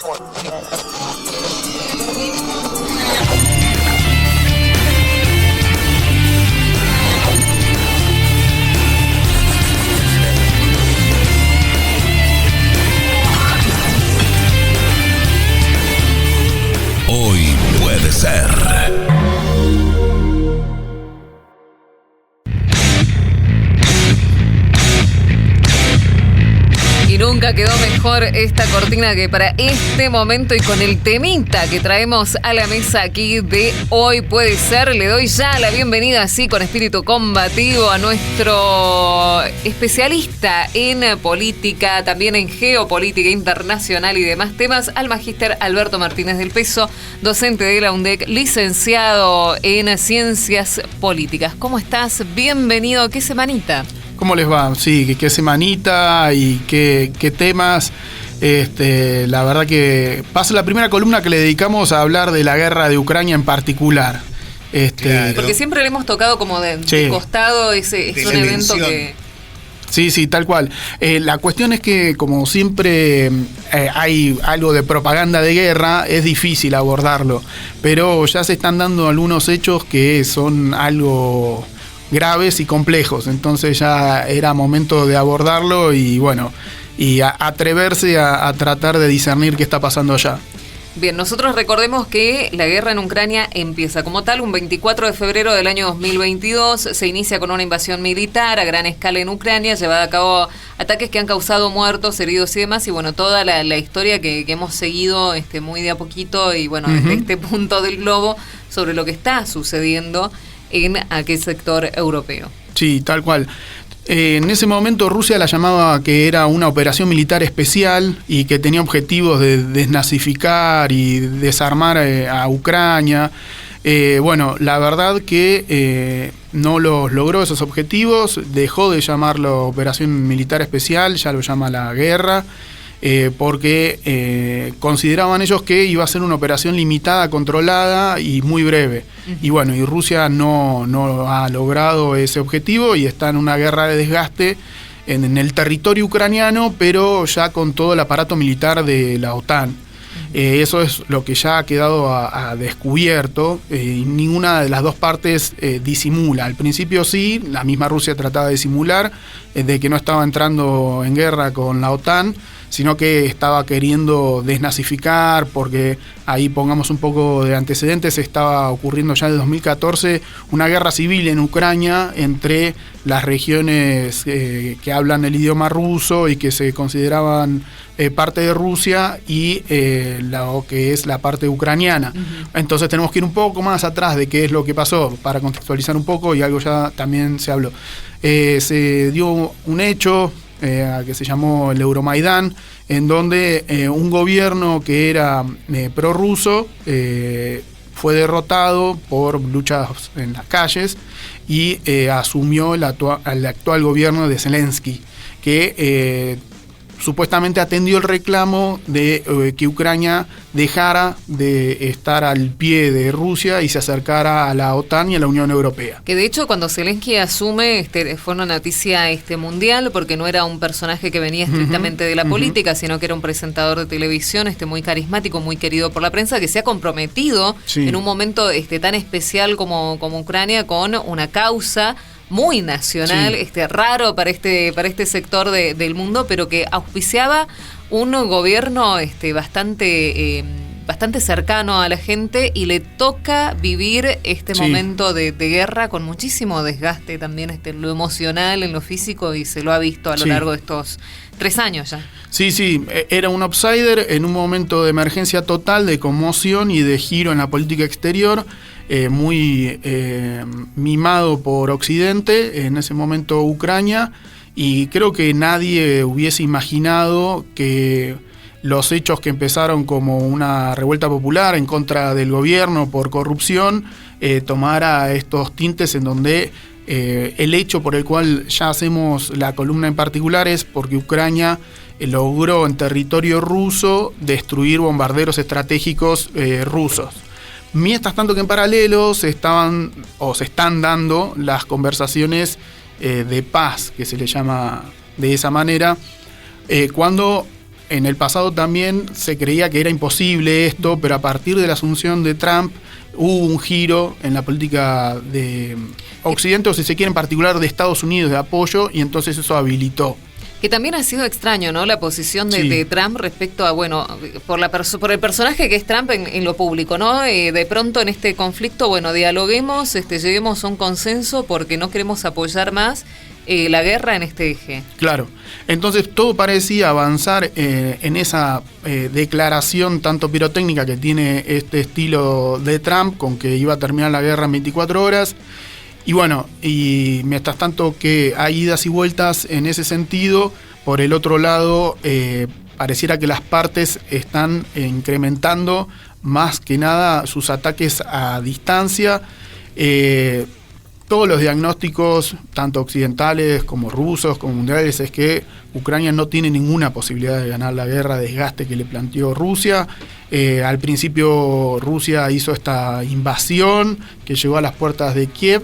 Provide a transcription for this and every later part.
Hoy puede ser. Y nunca quedó mejor esta cortina que para este momento, y con el temita que traemos a la mesa aquí de Hoy Puede Ser, le doy ya la bienvenida, así con espíritu combativo, a nuestro especialista en política, también en geopolítica internacional y demás temas, al magíster Alberto Martínez del Peso, docente de la UNDEC, licenciado en Ciencias Políticas. ¿Cómo estás? Bienvenido. ¿Qué semanita? ¿Cómo les va? Sí, qué semanita y qué temas. La verdad que pasa la primera columna que le dedicamos a hablar de la guerra de Ucrania en particular. Claro. Porque siempre le hemos tocado como de costado, es un evento que... Sí, tal cual. La cuestión es que, como siempre hay algo de propaganda de guerra, es difícil abordarlo. Pero ya se están dando algunos hechos que son algo graves y complejos, entonces ya era momento de abordarlo y bueno, y atreverse a tratar de discernir qué está pasando allá. Bien, nosotros recordemos que la guerra en Ucrania empieza como tal un 24 de febrero del año 2022, se inicia con una invasión militar a gran escala en Ucrania, llevada a cabo ataques que han causado muertos, heridos y demás, y bueno, toda la historia que hemos seguido muy de a poquito y bueno, desde este punto del globo sobre lo que está sucediendo en aquel sector europeo. Sí, tal cual. En ese momento Rusia la llamaba que era una operación militar especial y que tenía objetivos de desnazificar y desarmar a Ucrania. Bueno, la verdad que no los logró esos objetivos, dejó de llamarlo operación militar especial, ya lo llama la guerra. Porque consideraban ellos que iba a ser una operación limitada, controlada y muy breve. Y bueno, y Rusia no ha logrado ese objetivo y está en una guerra de desgaste en el territorio ucraniano, pero ya con todo el aparato militar de la OTAN. Eso es lo que ya ha quedado a descubierto, y ninguna de las dos partes disimula. Al principio sí, la misma Rusia trataba de disimular de que no estaba entrando en guerra con la OTAN, sino que estaba queriendo desnazificar, porque ahí pongamos un poco de antecedentes, estaba ocurriendo ya en 2014 una guerra civil en Ucrania entre las regiones que hablan el idioma ruso y que se consideraban parte de Rusia y lo que es la parte ucraniana. Entonces tenemos que ir un poco más atrás de qué es lo que pasó para contextualizar un poco, y algo ya también se habló. Se dio un hecho que se llamó el Euromaidán, en donde un gobierno que era prorruso fue derrotado por luchas en las calles y asumió el actual gobierno de Zelensky, que supuestamente atendió el reclamo de que Ucrania dejara de estar al pie de Rusia y se acercara a la OTAN y a la Unión Europea. Que de hecho cuando Zelensky asume fue una noticia mundial, porque no era un personaje que venía estrictamente de la política, sino que era un presentador de televisión muy carismático, muy querido por la prensa, que se ha comprometido en un momento tan especial como Ucrania con una causa muy nacional, raro para este sector del mundo, pero que auspiciaba un gobierno bastante cercano a la gente, y le toca vivir momento de guerra con muchísimo desgaste también en lo emocional, en lo físico, y se lo ha visto a lo largo de estos 3 años ya. Sí, era un outsider en un momento de emergencia total, de conmoción y de giro en la política exterior, muy mimado por Occidente, en ese momento Ucrania, y creo que nadie hubiese imaginado que los hechos que empezaron como una revuelta popular en contra del gobierno por corrupción tomara estos tintes en donde el hecho por el cual ya hacemos la columna en particular es porque Ucrania logró en territorio ruso destruir bombarderos estratégicos rusos. Mientras tanto que en paralelo se están dando las conversaciones de paz, que se le llama de esa manera, cuando en el pasado también se creía que era imposible esto, pero a partir de la asunción de Trump hubo un giro en la política de Occidente, o si se quiere en particular de Estados Unidos, de apoyo, y entonces eso habilitó. Que también ha sido extraño, ¿no? La posición de Trump respecto a, bueno, por el personaje que es Trump en lo público, ¿no? De pronto en este conflicto, bueno, dialoguemos, lleguemos a un consenso porque no queremos apoyar más la guerra en este eje. Claro. Entonces todo parecía avanzar en esa declaración tanto pirotécnica que tiene este estilo de Trump, con que iba a terminar la guerra en 24 horas. Y bueno, y mientras tanto que hay idas y vueltas en ese sentido, por el otro lado, pareciera que las partes están incrementando más que nada sus ataques a distancia. Todos los diagnósticos, tanto occidentales como rusos, como mundiales, es que Ucrania no tiene ninguna posibilidad de ganar la guerra, desgaste que le planteó Rusia. Al principio Rusia hizo esta invasión que llegó a las puertas de Kiev,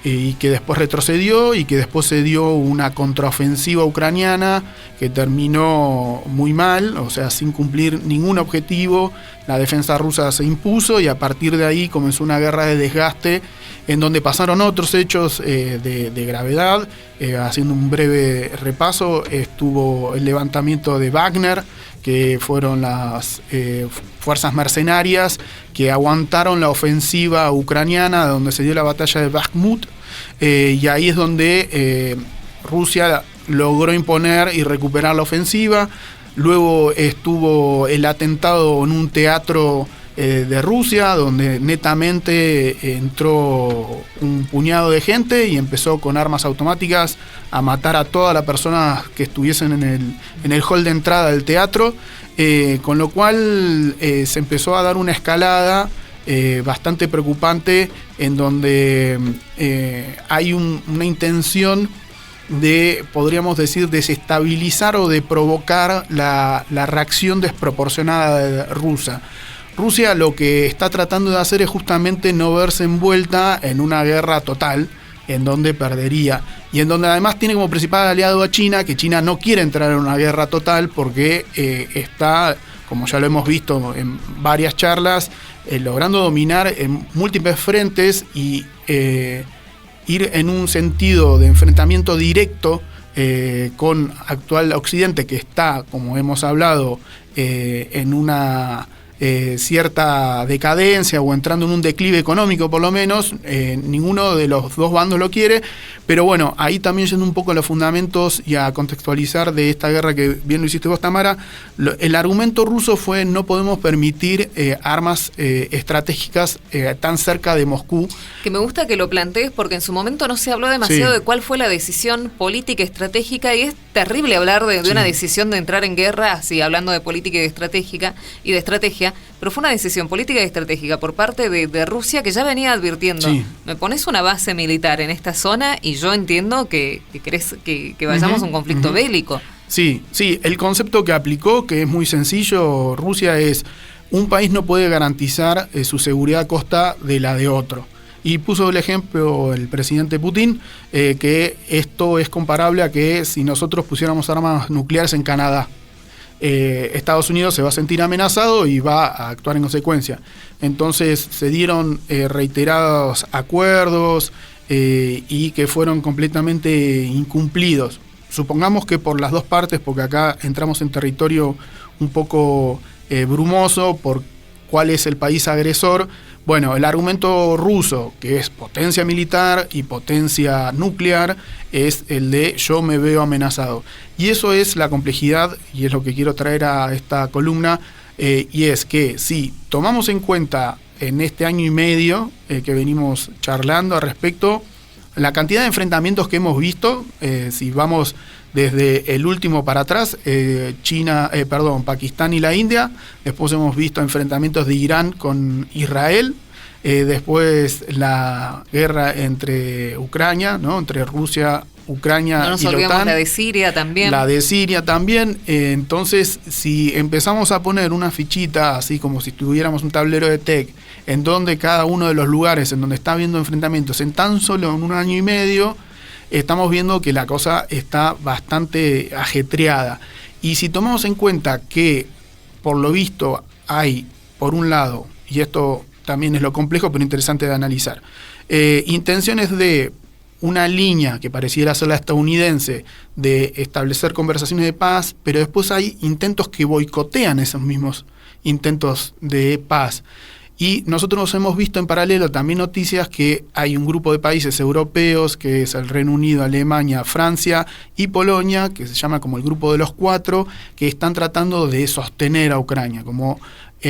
y que después retrocedió y que después se dio una contraofensiva ucraniana que terminó muy mal, o sea, sin cumplir ningún objetivo. La defensa rusa se impuso y a partir de ahí comenzó una guerra de desgaste en donde pasaron otros hechos de gravedad. Haciendo un breve repaso, estuvo el levantamiento de Wagner, que fueron las fuerzas mercenarias que aguantaron la ofensiva ucraniana, donde se dio la batalla de Bakhmut, y ahí es donde Rusia logró imponer y recuperar la ofensiva. Luego estuvo el atentado en un teatro de Rusia, donde netamente entró un puñado de gente y empezó con armas automáticas a matar a todas las personas que estuviesen en el hall de entrada del teatro, con lo cual se empezó a dar una escalada bastante preocupante, en donde hay una intención de, podríamos decir, desestabilizar o de provocar la reacción desproporcionada rusa. Rusia lo que está tratando de hacer es justamente no verse envuelta en una guerra total, en donde perdería, y en donde además tiene como principal aliado a China, que China no quiere entrar en una guerra total porque está, como ya lo hemos visto en varias charlas, logrando dominar en múltiples frentes y ir en un sentido de enfrentamiento directo con actual Occidente, que está, como hemos hablado, en una cierta decadencia o entrando en un declive económico por lo menos. Ninguno de los dos bandos lo quiere, pero bueno, ahí también yendo un poco a los fundamentos y a contextualizar de esta guerra que bien lo hiciste vos, Tamara, el argumento ruso fue: no podemos permitir armas estratégicas tan cerca de Moscú. Que me gusta que lo plantees porque en su momento no se habló demasiado de cuál fue la decisión política estratégica, y es terrible hablar de una decisión de entrar en guerra, así hablando de política y de estrategia, pero fue una decisión política y estratégica por parte de Rusia, que ya venía advirtiendo: me pones una base militar en esta zona y yo entiendo que querés que vayamos a un conflicto bélico. Sí, el concepto que aplicó, que es muy sencillo, Rusia, es: un país no puede garantizar su seguridad a costa de la de otro. Y puso el ejemplo el presidente Putin, que esto es comparable a que si nosotros pusiéramos armas nucleares en Canadá, Estados Unidos se va a sentir amenazado y va a actuar en consecuencia. Entonces se dieron reiterados acuerdos y que fueron completamente incumplidos. Supongamos que por las dos partes, porque acá entramos en territorio un poco brumoso por cuál es el país agresor. Bueno, el argumento ruso, que es potencia militar y potencia nuclear, es el de yo me veo amenazado. Y eso es la complejidad, y es lo que quiero traer a esta columna, y es que si tomamos en cuenta en este año y medio que venimos charlando al respecto, la cantidad de enfrentamientos que hemos visto, si vamos desde el último para atrás, Pakistán y la India. Después hemos visto enfrentamientos de Irán con Israel. Después la guerra entre Ucrania, ¿no? Entre Rusia, Ucrania y la OTAN. No nos olvidemos la de Siria también. La de Siria también. Entonces, si empezamos a poner una fichita, así como si tuviéramos un tablero de TEC, en donde cada uno de los lugares en donde está habiendo enfrentamientos en tan solo un año y medio, estamos viendo que la cosa está bastante ajetreada. Y si tomamos en cuenta que, por lo visto, hay, por un lado, y esto también es lo complejo pero interesante de analizar, intenciones de una línea que pareciera ser la estadounidense de establecer conversaciones de paz, pero después hay intentos que boicotean esos mismos intentos de paz. Y nosotros hemos visto en paralelo también noticias que hay un grupo de países europeos, que es el Reino Unido, Alemania, Francia y Polonia, que se llama como el Grupo de los Cuatro, que están tratando de sostener a Ucrania, como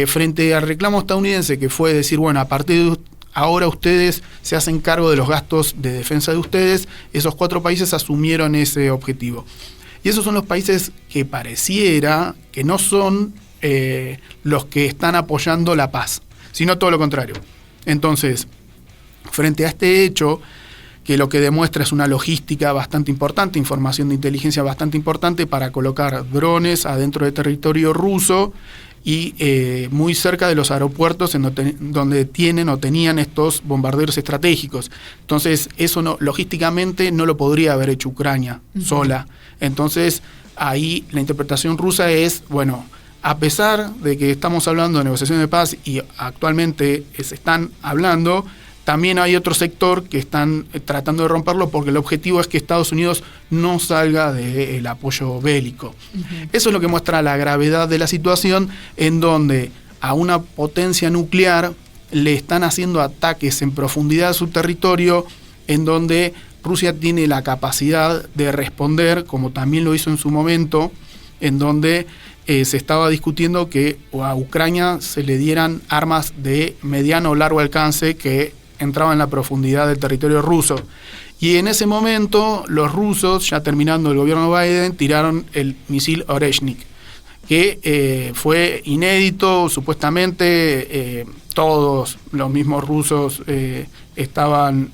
frente al reclamo estadounidense, que fue decir, bueno, a partir de ahora ustedes se hacen cargo de los gastos de defensa de ustedes, esos 4 países asumieron ese objetivo. Y esos son los países que pareciera que no son los que están apoyando la paz, sino todo lo contrario. Entonces, frente a este hecho, que lo que demuestra es una logística bastante importante, información de inteligencia bastante importante para colocar drones adentro del territorio ruso y muy cerca de los aeropuertos donde tienen o tenían estos bombarderos estratégicos. Entonces, eso logísticamente no lo podría haber hecho Ucrania sola. Entonces, ahí la interpretación rusa es, bueno, a pesar de que estamos hablando de negociaciones de paz y actualmente se están hablando, también hay otro sector que están tratando de romperlo porque el objetivo es que Estados Unidos no salga del apoyo bélico. Eso es lo que muestra la gravedad de la situación, en donde a una potencia nuclear le están haciendo ataques en profundidad a su territorio, en donde Rusia tiene la capacidad de responder, como también lo hizo en su momento, en donde se estaba discutiendo que a Ucrania se le dieran armas de mediano o largo alcance que entraban en la profundidad del territorio ruso. Y en ese momento los rusos, ya terminando el gobierno Biden, tiraron el misil Oreshnik, que fue inédito, supuestamente todos los mismos rusos estaban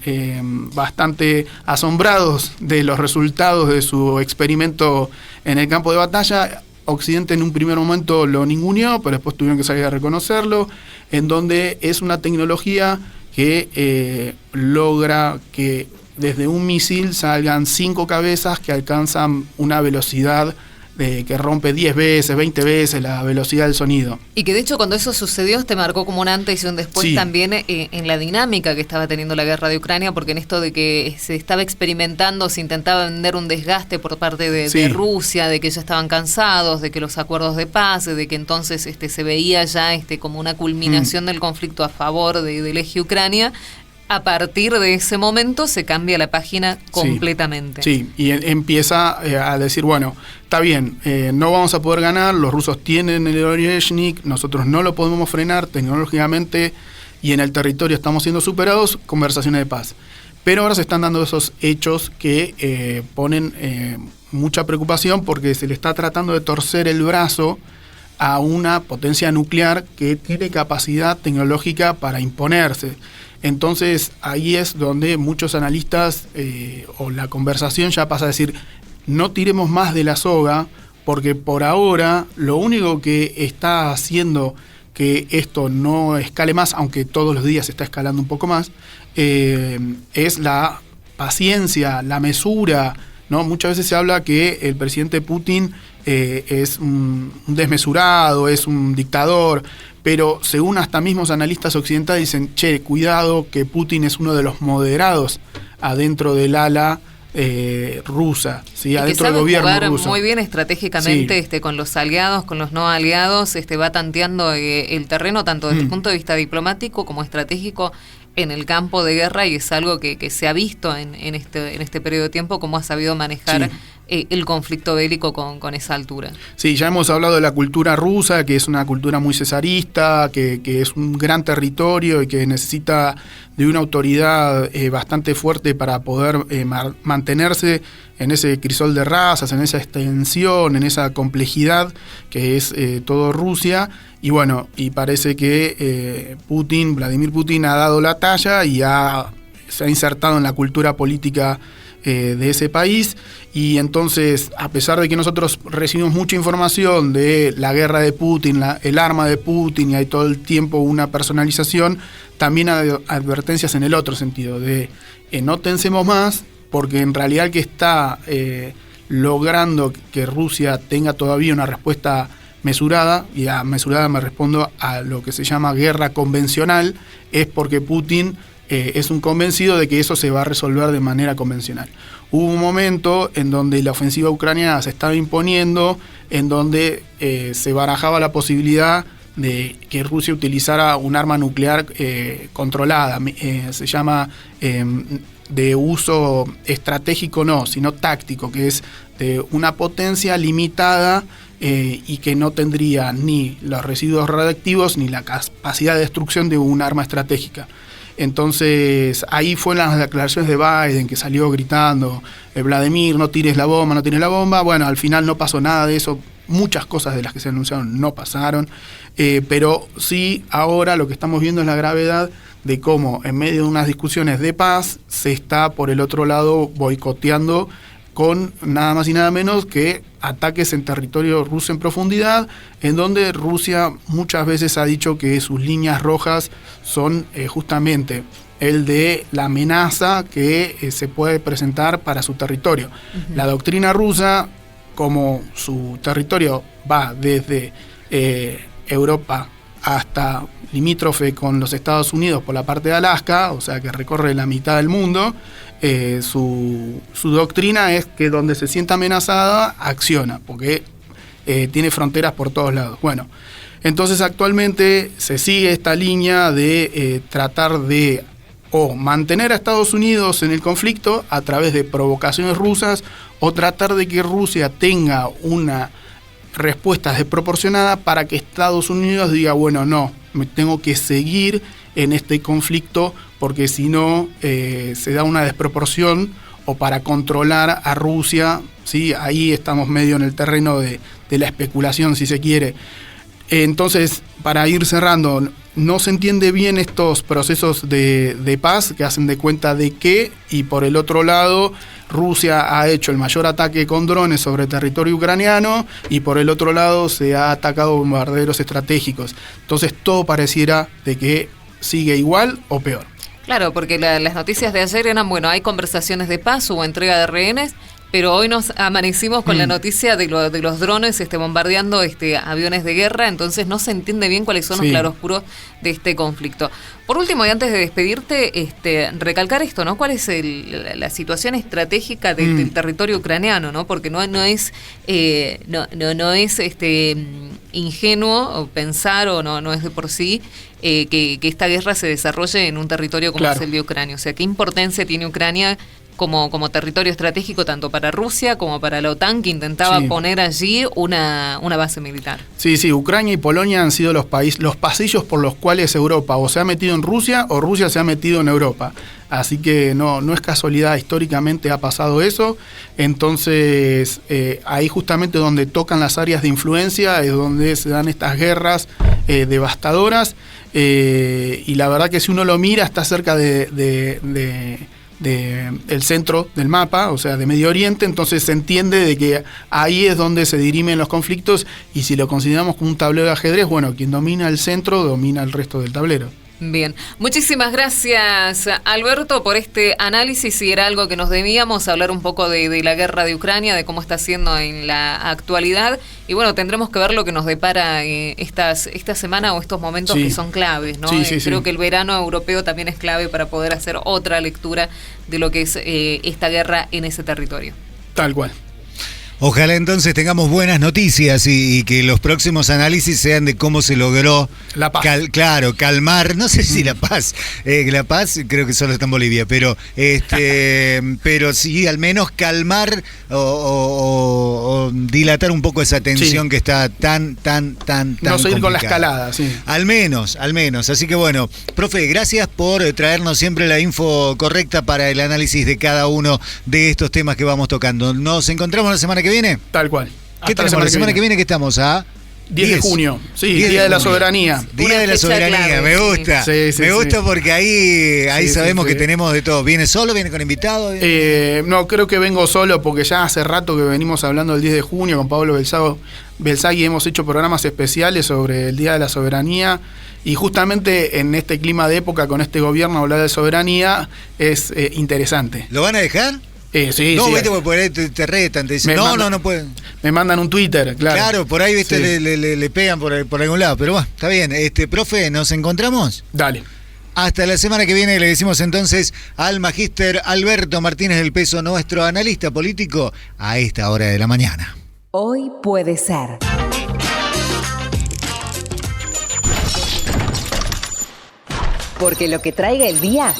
bastante asombrados de los resultados de su experimento en el campo de batalla. Occidente en un primer momento lo ninguneó, pero después tuvieron que salir a reconocerlo, en donde es una tecnología que logra que desde un misil salgan 5 cabezas que alcanzan una velocidad que rompe 10 veces, 20 veces la velocidad del sonido. Y que de hecho cuando eso sucedió te marcó como un antes y un después, sí, también en la dinámica que estaba teniendo la guerra de Ucrania, porque en esto de que se estaba experimentando, se intentaba vender un desgaste por parte de Rusia, de que ya estaban cansados, de que los acuerdos de paz, de que entonces se veía ya como una culminación del conflicto a favor del eje Ucrania. A partir de ese momento se cambia la página completamente. Sí, y empieza a decir, bueno, está bien, no vamos a poder ganar, los rusos tienen el Oreshnik, nosotros no lo podemos frenar tecnológicamente y en el territorio estamos siendo superados, conversaciones de paz. Pero ahora se están dando esos hechos que ponen mucha preocupación porque se le está tratando de torcer el brazo a una potencia nuclear que tiene capacidad tecnológica para imponerse. Entonces ahí es donde muchos analistas o la conversación ya pasa a decir, no tiremos más de la soga, porque por ahora lo único que está haciendo que esto no escale más, aunque todos los días está escalando un poco más, es la paciencia, la mesura, ¿no? Muchas veces se habla que el presidente Putin es un desmesurado, es un dictador, pero según hasta mismos analistas occidentales dicen, che, cuidado que Putin es uno de los moderados adentro del ala rusa, ¿sí? Adentro del gobierno ruso. Muy bien estratégicamente, sí, con los aliados, con los no aliados, va tanteando el terreno tanto desde el punto de vista diplomático como estratégico en el campo de guerra, y es algo que se ha visto en este periodo de tiempo, cómo ha sabido manejar el conflicto bélico con esa altura. Sí, ya hemos hablado de la cultura rusa, que es una cultura muy cesarista, que es un gran territorio y que necesita de una autoridad bastante fuerte para poder mantenerse en ese crisol de razas, en esa extensión, en esa complejidad que es todo Rusia. Y bueno, y parece que Vladimir Putin ha dado la talla y se ha insertado en la cultura política de ese país, y entonces, a pesar de que nosotros recibimos mucha información de la guerra de Putin, el arma de Putin, y hay todo el tiempo una personalización, también hay advertencias en el otro sentido, de no tensemos más, porque en realidad el que está logrando que Rusia tenga todavía una respuesta mesurada, y a mesurada me respondo a lo que se llama guerra convencional, es porque Putin es un convencido de que eso se va a resolver de manera convencional. Hubo un momento en donde la ofensiva ucraniana se estaba imponiendo, en donde se barajaba la posibilidad de que Rusia utilizara un arma nuclear controlada, se llama de uso estratégico no, sino táctico, que es de una potencia limitada y que no tendría ni los residuos radiactivos ni la capacidad de destrucción de un arma estratégica. Entonces ahí fueron las declaraciones de Biden, que salió gritando, Vladimir, no tires la bomba, no tires la bomba. Bueno, al final no pasó nada de eso, muchas cosas de las que se anunciaron no pasaron, pero sí ahora lo que estamos viendo es la gravedad de cómo en medio de unas discusiones de paz se está por el otro lado boicoteando con nada más y nada menos que ataques en territorio ruso en profundidad, en donde Rusia muchas veces ha dicho que sus líneas rojas son justamente el de la amenaza que se puede presentar para su territorio. Uh-huh. La doctrina rusa, como su territorio va desde Europa hasta limítrofe con los Estados Unidos por la parte de Alaska, o sea que recorre la mitad del mundo, su doctrina es que donde se sienta amenazada, acciona, porque tiene fronteras por todos lados. Bueno, entonces actualmente se sigue esta línea de tratar de mantener a Estados Unidos en el conflicto a través de provocaciones rusas, o tratar de que Rusia tenga una respuesta desproporcionada para que Estados Unidos diga, bueno, no, me tengo que seguir en este conflicto porque si no se da una desproporción, o para controlar a Rusia, ¿sí? Ahí estamos medio en el terreno de la especulación, si se quiere. Entonces, para ir cerrando, no se entiende bien estos procesos de paz que hacen de cuenta de qué, y por el otro lado, Rusia ha hecho el mayor ataque con drones sobre territorio ucraniano, y por el otro lado se ha atacado bombarderos estratégicos. Entonces todo pareciera de que sigue igual o peor. Claro, porque las noticias de ayer eran, bueno, hay conversaciones de paz, hubo entrega de rehenes, pero hoy nos amanecimos con la noticia de los drones bombardeando aviones de guerra, entonces no se entiende bien cuáles son los claroscuros de este conflicto. Por último, y antes de despedirte, recalcar esto, ¿no? ¿Cuál es la situación estratégica del territorio ucraniano, ¿no? Porque no es ingenuo pensar, o no es de por sí que esta guerra se desarrolle en un territorio como es el de Ucrania. O sea, ¿qué importancia tiene Ucrania como territorio estratégico tanto para Rusia como para la OTAN, que intentaba poner allí una base militar? Sí, Ucrania y Polonia han sido los pasillos por los cuales Europa o se ha metido en Rusia o Rusia se ha metido en Europa. Así que no es casualidad, históricamente ha pasado eso. Entonces ahí justamente donde tocan las áreas de influencia es donde se dan estas guerras devastadoras, y la verdad que si uno lo mira está cerca del centro del mapa, o sea, de Medio Oriente, entonces se entiende de que ahí es donde se dirimen los conflictos, y si lo consideramos como un tablero de ajedrez, bueno, quien domina el centro domina el resto del tablero. Bien, muchísimas gracias, Alberto, por este análisis. Y era algo que nos debíamos, hablar un poco de la guerra de Ucrania, de cómo está siendo en la actualidad, y bueno, tendremos que ver lo que nos depara esta semana o estos momentos que son claves, ¿no? Creo que el verano europeo también es clave para poder hacer otra lectura de lo que es esta guerra en ese territorio. Tal cual. Ojalá entonces tengamos buenas noticias y que los próximos análisis sean de cómo se logró la paz. Calmar, no sé si la paz creo que solo está en Bolivia, pero pero sí al menos calmar o dilatar un poco esa tensión que está tan no seguir complicada. Con la escalada, Al menos, así que bueno, profe, gracias por traernos siempre la info correcta para el análisis de cada uno de estos temas que vamos tocando. Nos encontramos la semana que viene. Tal cual. ¿Qué tenemos la semana que viene? ¿Qué estamos? 10 de junio, Día de la Soberanía. Día de la Soberanía, clave, me gusta. Me gusta porque ahí sabemos que tenemos de todo. ¿Viene solo? ¿Viene con invitado? No, creo que vengo solo porque ya hace rato que venimos hablando del 10 de junio con Pablo Belzagui. Hemos hecho programas especiales sobre el Día de la Soberanía, y justamente en este clima de época, con este gobierno, hablar de soberanía es interesante. ¿Lo van a dejar? Sí, no, sí. viste, porque por ahí te retan, te dicen, no puede. Me mandan un Twitter, claro. Claro, por ahí, viste, Sí. le pegan por algún lado. Pero bueno, está bien. Profe, ¿nos encontramos? Dale. Hasta la semana que viene le decimos entonces al magíster Alberto Martínez del Peso, nuestro analista político, a esta hora de la mañana. Hoy puede ser. Porque lo que traiga el día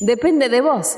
depende de vos.